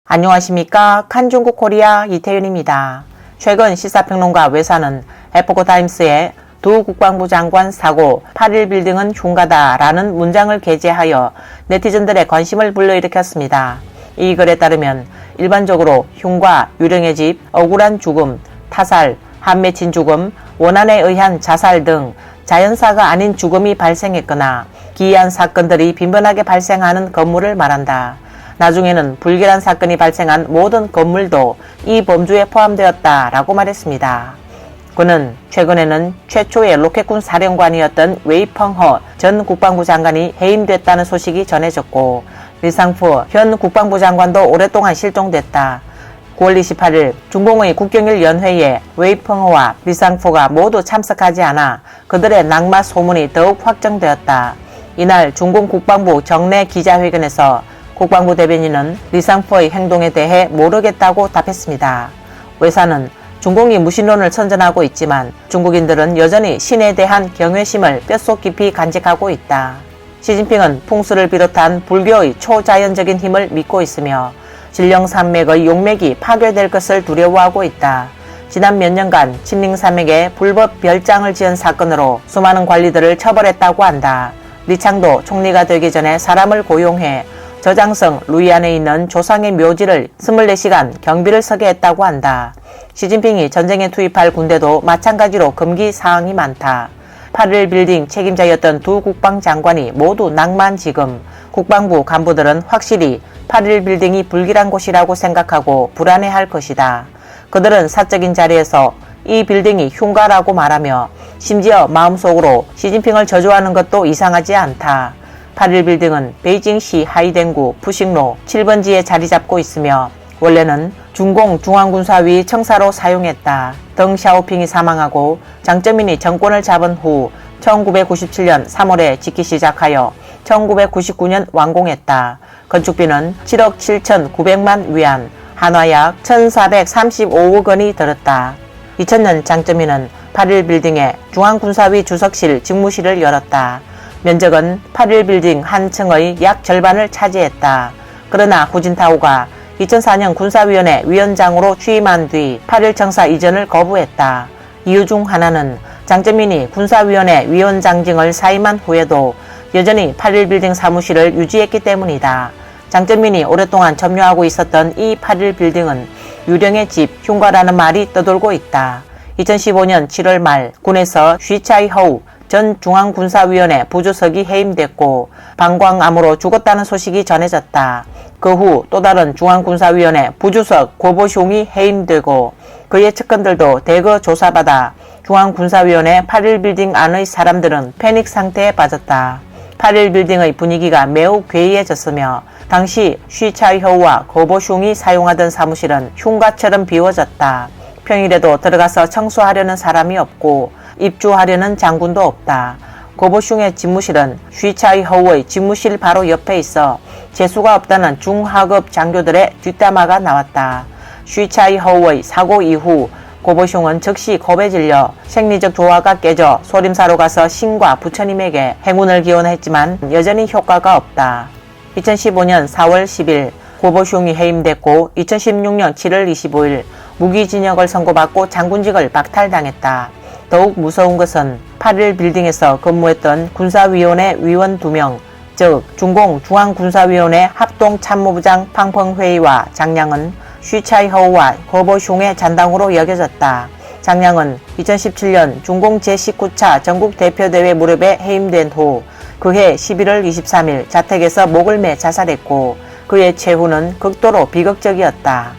안녕하십니까. 칸중국 코리아 이태윤입니다. 최근 시사평론가 외사는 에포크타임스에 두 국방부 장관 사고 8.1 빌딩은 흉가다 라는 문장을 게재하여 네티즌들의 관심을 불러일으켰습니다. 이 글에 따르면 일반적으로 흉가, 유령의 집, 억울한 죽음, 타살, 한 맺힌 죽음, 원한에 의한 자살 등 자연사가 아닌 죽음이 발생했거나 기이한 사건들이 빈번하게 발생하는 건물을 말한다. 나중에는 불길한 사건이 발생한 모든 건물도 이 범주에 포함되었다라고 말했습니다. 그는 최근에는 최초의 로켓군 사령관이었던 웨이펑허 전 국방부 장관이 해임됐다는 소식이 전해졌고 리상프 현 국방부 장관도 오랫동안 실종됐다. 9월 28일 중공의 국경일 연회에 웨이펑허와 리상프가 모두 참석하지 않아 그들의 낙마 소문이 더욱 확정되었다. 이날 중공 국방부 정례 기자회견에서 국방부 대변인은 리상프의 행동에 대해 모르겠다고 답했습니다. 외사는 중공이 무신론을 선전하고 있지만 중국인들은 여전히 신에 대한 경외심을 뼛속 깊이 간직하고 있다. 시진핑은 풍수를 비롯한 불교의 초자연적인 힘을 믿고 있으며 진령산맥의 용맥이 파괴될 것을 두려워하고 있다. 지난 몇 년간 친링산맥에 불법 별장을 지은 사건으로 수많은 관리들을 처벌했다고 한다. 리창도 총리가 되기 전에 사람을 고용해 저장성 루이안에 있는 조상의 묘지를 24시간 경비를 서게 했다고 한다. 시진핑이 전쟁에 투입할 군대도 마찬가지로 금기 사항이 많다. 8.1 빌딩 책임자였던 두 국방장관이 모두 낙마한 지금 국방부 간부들은 확실히 8.1 빌딩이 불길한 곳이라고 생각하고 불안해할 것이다. 그들은 사적인 자리에서 이 빌딩이 흉가라고 말하며 심지어 마음속으로 시진핑을 저주하는 것도 이상하지 않다. 8.1 빌딩은 베이징시 하이댕구 푸싱로 7번지에 자리 잡고 있으며 원래는 중공 중앙군사위 청사로 사용했다. 덩 샤오핑이 사망하고 장쩌민이 정권을 잡은 후 1997년 3월에 짓기 시작하여 1999년 완공했다. 건축비는 7억 7,900만 위안, 한화약 1,435억 원이 들었다. 2000년 장쩌민은 8.1 빌딩에 중앙군사위 주석실 직무실을 열었다. 면적은 8.1 빌딩 한 층의 약 절반을 차지했다. 그러나 후진타오가 2004년 군사위원회 위원장으로 취임한 뒤 8.1 청사 이전을 거부했다. 이유 중 하나는 장쩌민이 군사위원회 위원장직을 사임한 후에도 여전히 8.1 빌딩 사무실을 유지했기 때문이다. 장쩌민이 오랫동안 점유하고 있었던 이 8.1 빌딩은 유령의 집, 흉가라는 말이 떠돌고 있다. 2015년 7월 말 군에서 쉬차이허우 전 중앙군사위원회 부주석이 해임됐고 방광암으로 죽었다는 소식이 전해졌다. 그 후 또 다른 중앙군사위원회 부주석 고보숑이 해임되고 그의 측근들도 대거 조사받아 중앙군사위원회 8.1 빌딩 안의 사람들은 패닉 상태에 빠졌다. 8.1 빌딩의 분위기가 매우 괴이해졌으며 당시 쉬차이허우와 고보숑이 사용하던 사무실은 흉가처럼 비워졌다. 평일에도 들어가서 청소하려는 사람이 없고 입주하려는 장군도 없다. 고보숑의 집무실은 쉬차이허우의 집무실 바로 옆에 있어 재수가 없다는 중하급 장교들의 뒷담화가 나왔다. 쉬차이허우의 사고 이후 고보숑은 즉시 겁에 질려 생리적 조화가 깨져 소림사로 가서 신과 부처님에게 행운을 기원했지만 여전히 효과가 없다. 2015년 4월 10일 고보숑이 해임됐고 2016년 7월 25일 무기징역을 선고받고 장군직을 박탈당했다. 더욱 무서운 것은 8.1 빌딩에서 근무했던 군사위원회 위원 2명, 즉 중공 중앙군사위원회 합동참모부장 팡펑회의와 장량은 쉬차이허우와 고보숑의 잔당으로 여겨졌다. 장량은 2017년 중공 제19차 전국대표대회 무렵에 해임된 후 그해 11월 23일 자택에서 목을 매 자살했고 그의 최후는 극도로 비극적이었다.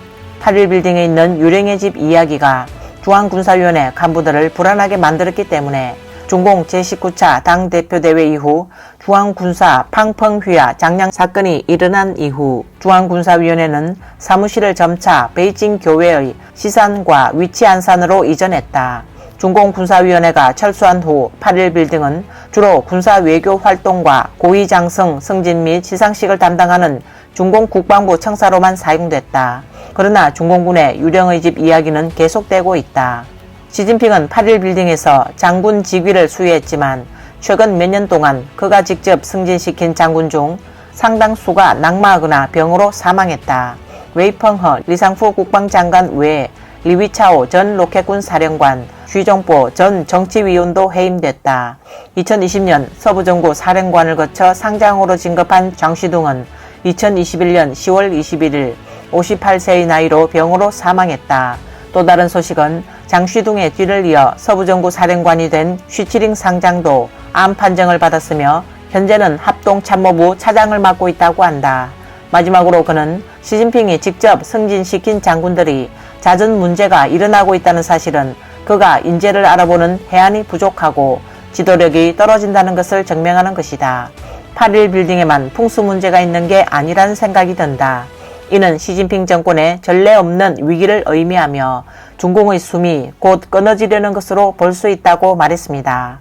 8.1 빌딩에 있는 유령의 집 이야기가 중앙군사위원회 간부들을 불안하게 만들었기 때문에 중공 제19차 당대표대회 이후 중앙군사 팡펑휘하 장량 사건이 일어난 이후 중앙군사위원회는 사무실을 점차 베이징 교외의 시산과 위치 안산으로 이전했다. 중공군사위원회가 철수한 후 8.1 빌딩은 주로 군사외교 활동과 고위장성 승진 및 시상식을 담당하는 중공국방부 청사로만 사용됐다. 그러나 중공군의 유령의 집 이야기는 계속되고 있다. 시진핑은 8.1 빌딩에서 장군 직위를 수여했지만 최근 몇 년 동안 그가 직접 승진시킨 장군 중 상당수가 낙마하거나 병으로 사망했다. 웨이펑허 리상프 국방장관 외에 리위차오 전 로켓군 사령관, 쥐종보 전 정치위원도 해임됐다. 2020년 서부정구 사령관을 거쳐 상장으로 진급한 장시둥은 2021년 10월 21일 58세의 나이로 병으로 사망했다. 또 다른 소식은 장시둥의 뒤를 이어 서부정구 사령관이 된 쉬치링 상장도 암 판정을 받았으며 현재는 합동참모부 차장을 맡고 있다고 한다. 마지막으로 그는 시진핑이 직접 승진시킨 장군들이 잦은 문제가 일어나고 있다는 사실은 그가 인재를 알아보는 해안이 부족하고 지도력이 떨어진다는 것을 증명하는 것이다. 8.1 빌딩에만 풍수 문제가 있는 게 아니란 생각이 든다. 이는 시진핑 정권의 전례 없는 위기를 의미하며 중공의 숨이 곧 끊어지려는 것으로 볼 수 있다고 말했습니다.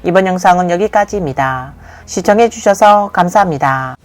이번 영상은 여기까지입니다. 시청해주셔서 감사합니다.